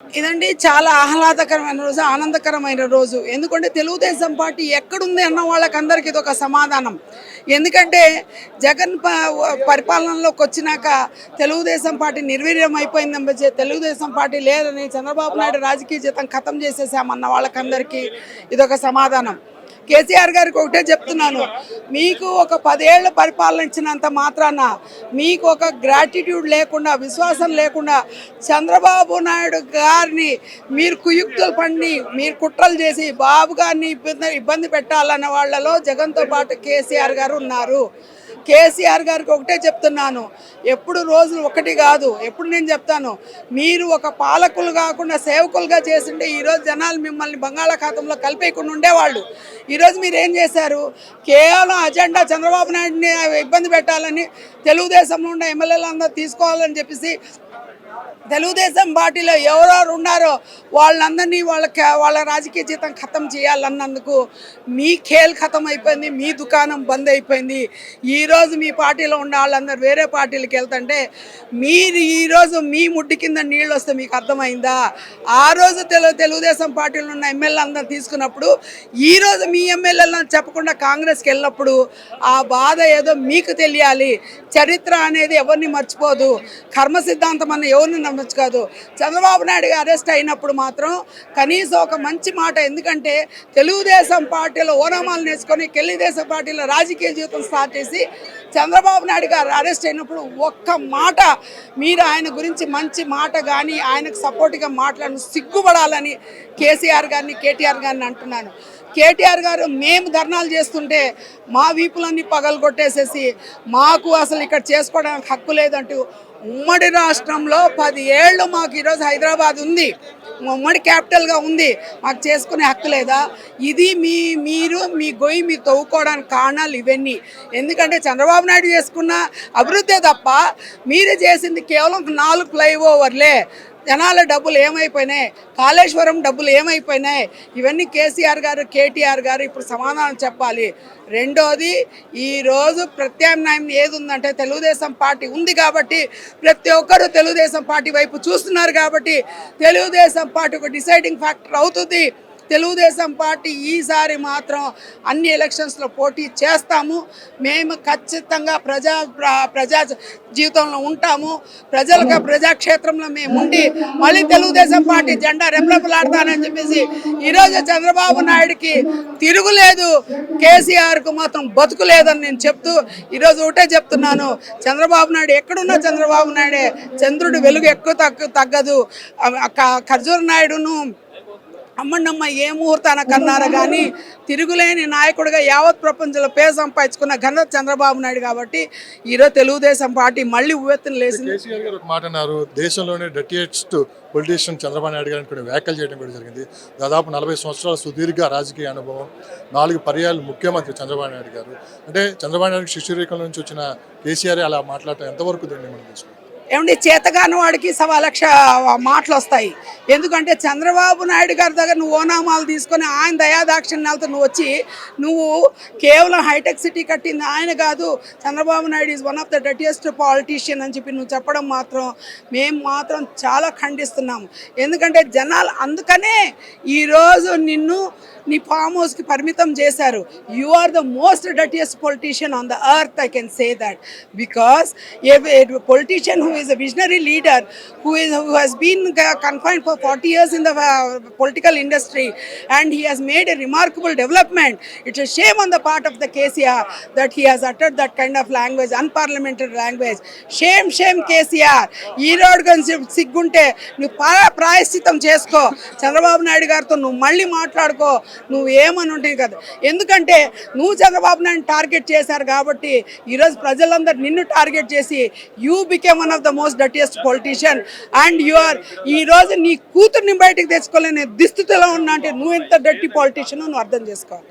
ఇదండి చాలా ఆహ్లాదకరమైన రోజు, ఆనందకరమైన రోజు. ఎందుకంటే తెలుగుదేశం పార్టీ ఎక్కడుంది అన్న వాళ్ళకందరికీ ఇదొక సమాధానం. ఎందుకంటే జగన్ పరిపాలనలోకి వచ్చినాక తెలుగుదేశం పార్టీ నిర్వీర్యం అయిపోయిందని, తెలుగుదేశం పార్టీ లేదని, చంద్రబాబు నాయుడు రాజకీయ జీవితం ఖతం చేసేసామన్న వాళ్ళకందరికీ ఇదొక సమాధానం. కేసీఆర్ గారికి ఒకటే చెప్తున్నాను, మీకు ఒక 10 ఏళ్ళు పరిపాలన ఇచ్చినంత మాత్రాన మీకు ఒక గ్రాటిట్యూడ్ లేకుండా, విశ్వాసం లేకుండా చంద్రబాబు నాయుడు గారిని మీరు కుయుక్తులు పండి, మీరు కుట్రలు చేసి బాబు గారిని ఇబ్బంది పెట్టాలన్న వాళ్ళలో జగన్తో పాటు కేసీఆర్ గారు ఉన్నారు. కేసీఆర్ గారికి ఒకటే చెప్తున్నాను, ఎప్పుడు రోజులు ఒకటి కాదు, ఎప్పుడు నేను చెప్తాను, మీరు ఒక పాలకులు కాకుండా సేవకులుగా చేసింటే ఈరోజు జనాలు మిమ్మల్ని బంగాళాఖాతంలో కలిపేయకుండా ఉండేవాళ్ళు. ఈరోజు మీరు ఏం చేశారు? కేవలం అజెండా చంద్రబాబు నాయుడిని ఇబ్బంది పెట్టాలని, తెలుగుదేశంలో ఉన్న ఎమ్మెల్యేలందరూ తీసుకోవాలని చెప్పేసి తెలుగుదేశం పార్టీలో ఎవరెవరు ఉన్నారో వాళ్ళందరినీ వాళ్ళ రాజకీయ జీతం ఖతం చేయాలన్నందుకు మీ ఖేల్ ఖతం అయిపోయింది, మీ దుకాణం బంద్ అయిపోయింది. ఈరోజు మీ పార్టీలో ఉన్న వాళ్ళందరూ వేరే పార్టీలకు వెళ్తుంటే మీరు ఈరోజు మీ ముడ్డి కింద నీళ్ళు వస్తే మీకు అర్థమైందా? ఆ రోజు తెలుగుదేశం పార్టీలో ఉన్న ఎమ్మెల్యే అందరూ తీసుకున్నప్పుడు ఈరోజు మీ ఎమ్మెల్యేలను చెప్పకుండా కాంగ్రెస్కి వెళ్ళినప్పుడు ఆ బాధ ఏదో మీకు తెలియాలి. చరిత్ర అనేది ఎవరిని మర్చిపోదు, కర్మ సిద్ధాంతం అన్న ఎవరిని నమ్మచ్చు కాదు. చంద్రబాబు నాయుడు అరెస్ట్ అయినప్పుడు మాత్రం కనీసం ఒక మంచి మాట, ఎందుకంటే తెలుగుదేశం పార్టీలో ఓనామాలు నేర్చుకొని తెలుగుదేశం పార్టీలో రాజకీయ జీవితం స్టార్ట్ చేసి చంద్రబాబు నాయుడు గారు అరెస్ట్ అయినప్పుడు ఒక్క మాట మీరు ఆయన గురించి మంచి మాట కానీ ఆయనకు సపోర్ట్గా మాట్లాడిన సిగ్గుపడాలని కేసీఆర్ గారిని, కేటీఆర్ గారిని అంటున్నాను. కేటీఆర్ గారు మేము ధర్నాలు చేస్తుంటే మా వీపులన్నీ పగలు కొట్టేసేసి మాకు అసలు ఇక్కడ చేసుకోవడానికి హక్కు లేదంటూ ఉమ్మడి రాష్ట్రంలో 10 ఏళ్ళు మాకు ఈరోజు హైదరాబాద్ ఉంది, ఉమ్మడి క్యాపిటల్గా ఉంది, మాకు చేసుకునే హక్కు లేదా? ఇది మీరు మీ గొయ్యి మీరు తవ్వుకోవడానికి కారణాలు ఇవన్నీ. ఎందుకంటే చంద్రబాబు నాయుడు చేసుకున్న అభివృద్ధే తప్ప మీరు చేసింది కేవలం 4 ఫ్లైఓవర్లే. జనాల డబ్బులు ఏమైపోయినాయి? కాళేశ్వరం డబ్బులు ఏమైపోయినాయి? ఇవన్నీ కేసీఆర్ గారు, కేటీఆర్ గారు ఇప్పుడు సమాధానం చెప్పాలి. రెండోది, ఈరోజు ప్రత్యామ్నాయం ఏది ఉందంటే తెలుగుదేశం పార్టీ ఉంది కాబట్టి ప్రతి ఒక్కరూ తెలుగుదేశం పార్టీ వైపు చూస్తున్నారు కాబట్టి తెలుగుదేశం పార్టీ ఒక డిసైడింగ్ ఫ్యాక్టర్ అవుతుంది. తెలుగుదేశం పార్టీ ఈసారి మాత్రం అన్ని ఎలక్షన్స్లో పోటీ చేస్తాము. మేము ఖచ్చితంగా ప్రజా జీవితంలో ఉంటాము. ప్రజాక్షేత్రంలో మేము ఉండి మళ్ళీ తెలుగుదేశం పార్టీ జెండా రెపరెపలాడతానని చెప్పేసి ఈరోజు చంద్రబాబు నాయుడికి తిరుగులేదు, కేసీఆర్కు మాత్రం బతుకులేదని నేను చెప్తూ ఈరోజు ఒకటే చెప్తున్నాను, చంద్రబాబు నాయుడు ఎక్కడున్నా చంద్రబాబు నాయుడే, చంద్రుడు వెలుగు ఎక్కువ తగ్గదు. ఖర్జూర నాయుడును అమ్మన్నమ్మ ఏ ముహూర్తాన కన్నారా కానీ తిరుగులేని నాయకుడిగా యావత్ ప్రపంచంలో పేరు సంపాదించుకున్న ఘనత చంద్రబాబు నాయుడు కాబట్టి ఈరోజు తెలుగుదేశం పార్టీ మళ్ళీ ఉవ్వెత్తున లేచింది. కేసీఆర్ గారు ఒక మాట అన్నారు, దేశంలోనే డర్టీయెస్ట్ పొలిటీషియన్ చంద్రబాబు నాయుడు గారిని కొన్ని వ్యాఖ్యలు చేయడం కూడా జరిగింది. దాదాపు 40 సంవత్సరాల సుదీర్ఘ రాజకీయ అనుభవం, 4 పర్యాలు ముఖ్యమంత్రి చంద్రబాబు నాయుడు గారు. అంటే చంద్రబాబు నాయుడు శిశురేఖల నుంచి వచ్చిన కేసీఆర్ అలా మాట్లాడటం ఎంతవరకు దీన్ని మనం తెలుసుకుంటాం? ఏమండి, చేతగాని వాడికి 1,00,000 మాటలు వస్తాయి. ఎందుకంటే చంద్రబాబు నాయుడు గారి దగ్గర నువ్వు ఓనామాలు తీసుకొని ఆయన దయాదాక్షిణ్యాలతో నువ్వు వచ్చి నువ్వు కేవలం హైటెక్ సిటీ కట్టింది ఆయన కాదు, Chandrababu Naidu is one of the dirtiest politician అని చెప్పి నువ్వు చెప్పడం మాత్రం మేము మాత్రం చాలా ఖండిస్తున్నాము. ఎందుకంటే జనాలు అందుకనే ఈరోజు నిన్ను నీ ఫామ్ హౌస్కి పరిమితం చేశారు. You are the most dirtiest politician on the earth, I can say that, because a politician who is a visionary leader, who has been confined for 40 years in the political industry, and he has made a remarkable development. It's a shame on the part of the KCR that he has uttered that kind of language, unparliamentary language. Shame KCR. ఈ road గురించి సిగ్గుంటే నువ్వు ప్రాయశ్చితం చేసుకో, చంద్రబాబు నాయుడు గారితో నువ్వు మళ్ళీ మాట్లాడుకో, నువ్వు ఏమని ఉంటుంది కదా. ఎందుకంటే నువ్వు చంద్రబాబు నాయుడు టార్గెట్ చేశారు కాబట్టి ఈరోజు ప్రజలందరూ నిన్ను టార్గెట్ చేసి you became one of the most dirtiest politician and you are ఈరోజు నీ కూతుర్ని బయటకు తెచ్చుకోలేని దుస్థితిలో ఉన్నా అంటే నువ్వు ఎంత డర్టీ పొలిటీషియన్ నువ్వు అర్థం చేసుకోవాలి.